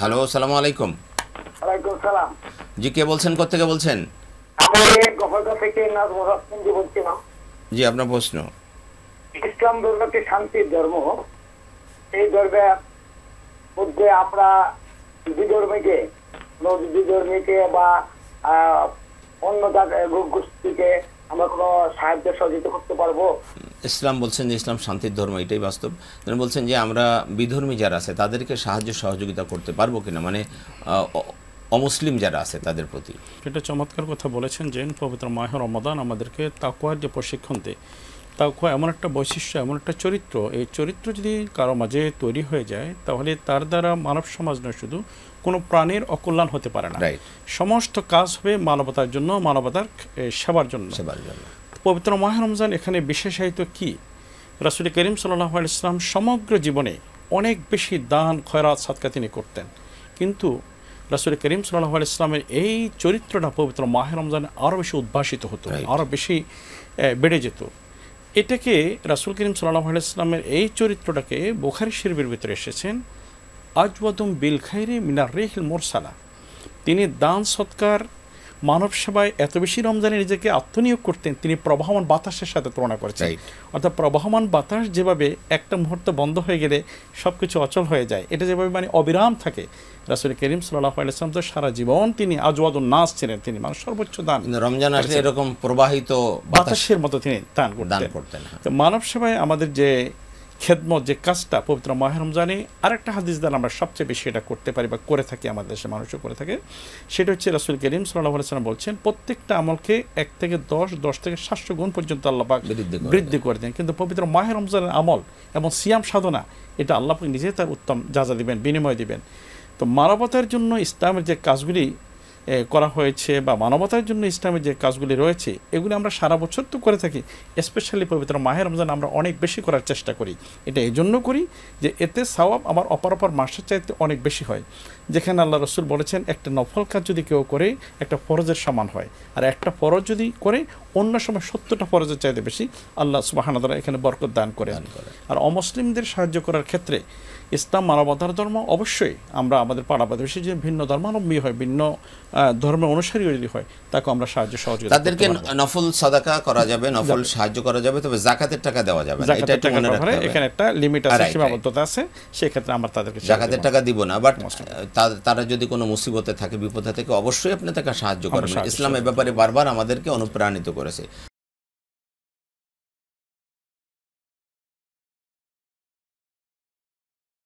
Hello, আসসালামু আলাইকুম। ওয়ালাইকুম সালাম। জি, কে বলছেন, কোত্থেকে বলছেন? আমি গফরগাঁও থেকে নাজমুল হোসেন জি বলছিলাম। জি, আপনার প্রশ্ন। ইসলাম ধর্ম একটি শান্তির ধর্ম। এই ধর্মের মধ্যে আমরা বিধর্মীকে বিধর্মীকে বা অন্য গোষ্ঠীকে আমরা কোনো সাহায্য সহযোগিতা করতে পারবো? ইসলাম বলছেন যে ইসলাম শান্তির ধর্ম, এটাই বাস্তব। তিনি বলছেন যে আমরা বিধর্মী যারা আছে তাদেরকে সাহায্য সহযোগিতা করতে পারবো কিনা, মানে অমুসলিম যারা আছে তাদের প্রতি। এটা চমৎকার কথা বলেছেন যে পবিত্র মাহে রমাদান আমাদেরকে তাকওয়ার যে প্রশিক্ষণ দেয়। তাকওয়া এমন একটা বৈশিষ্ট্য, এমন একটা চরিত্র, এই চরিত্র যদি কারো মাঝে তৈরি হয়ে যায় তাহলে তার দ্বারা মানব সমাজ নয়, শুধু কোনো প্রাণীর অকল্যাণ হতে পারে না, সমস্ত কাজ হবে মানবতার জন্য, মানবতার সেবার জন্য। পবিত্র মাহে রমজান এখানে বিশেষায়িত কি? রাসূল করিম সাল্লাল্লাহু আলাইহি ওয়াসাল্লাম সমগ্র জীবনে অনেক বেশি দান খয়রাত সাদকা তিনি করতেন, কিন্তু রাসূল করিম সাল্লাল্লাহু আলাইহি ওয়াসাল্লামের এই চরিত্রটা পবিত্র মাহে রমজানে আরও বেশি উদ্ভাসিত হতো, আরও বেশি বেড়ে যেত। এটাকে রাসূল করিম সাল্লাল্লাহু আলাইহি ওয়াসাল্লামের এই চরিত্রটাকে বুখারী শরীফের ভিতরে এসেছেন আজওয়াদুম বিল খাইরি মিনার রিহিল মুরসালা। তিনি দান সৎকার মানব সেবায় এত বেশি রমজানে নিজেকে আত্মনিয়োগ করতেন, তিনি প্রবাহমান বাতাসের সাথে তুলনা করেছেন। অর্থাৎ প্রবাহমান বাতাস যেভাবে একটা মুহূর্ত বন্ধ হয়ে গেলে সব কিছু অচল হয়ে যায়, এটা যেভাবে মানে অবিরাম থাকে, রাসূল করিম সাল্লাল্লাহু আলাইহি ওয়াসাল্লাম তো সারা জীবন তিনি আজওয়াদুন নাস ছিলেন, তিনি মানুষ সর্বোচ্চ দান। রমজান আসলে এরকম প্রবাহিত বাতাসের মতো তিনি দান করতেন। তো মানব সেবায় আমাদের যে খেদমত, যে কাজটা পবিত্র মাহে রমজানে, আরেকটা হাদিস দ্বারা আমরা সবচেয়ে বেশি এটা করতে পারি বা করে থাকি, আমাদের দেশের মানুষও করে থাকে, সেটা হচ্ছে রাসূল করিম সাল্লাল্লাহু আলাইহি ওয়াসাল্লাম বলছেন প্রত্যেকটা আমলকে 1 থেকে 10 থেকে 700 গুণ পর্যন্ত আল্লাহ পাক বৃদ্ধি করে দেন, কিন্তু পবিত্র মাহে রমজানের আমল এবং সিয়াম সাধনা এটা আল্লাহ পাক নিজে তার উত্তম যাজা দিবেন, বিনিময় দিবেন। তো মানবতার জন্য ইসলামের যে কাজগুলি করা হয়েছে বা মানবতার জন্য ইসলামের যে কাজগুলি রয়েছে এগুলি আমরা সারা বছর তো করে থাকি, স্পেশালি পবিত্র মাহে রমজান আমরা অনেক বেশি করার চেষ্টা করি। এটা এই জন্য করি যে এতে সওয়াব আমার অপর মাসের চাইতে অনেক বেশি হয়। যেখানে আল্লাহ রসুল বলেছেন একটা নফল কাজ যদি কেউ করে একটা ফরজের সমান হয়, আর একটা ফরজ যদি করে অন্য সময় 70টা ফরজের চাইতে বেশি আল্লাহ সুবহানাহু ওয়া তাআলা এখানে বরকত দান করে। আর অমুসলিমদের সাহায্য করার ক্ষেত্রে ইসলাম মানবতার ধর্ম, অবশ্যই আমরা আমাদের পাড়া প্রতিবেশী যে ভিন্ন ধর্মাবলম্বী হয়, ভিন্ন ধর্মের অনুসারী যদি হয়, তাকে আমরা সাহায্য সহযোগিতা তাদেরকে নফল সাদাকা করা যাবে, নফল সাহায্য করা যাবে, তবে যাকাতের টাকা দেওয়া যাবে না, এটা মনে রাখতে হবে। এখানে একটা লিমিট আছে, সীমাবদ্ধতা আছে, সেই ক্ষেত্রে আমরা তাদেরকে যাকাতের টাকা দিব না, বাট তারা যদি কোনো মুসিবতে থাকে, বিপদে থাকে, অবশ্যই আপনি তাকে সাহায্য করবেন। ইসলাম এ ব্যাপারে বারবার আমাদেরকে অনুপ্রাণিত করেছে।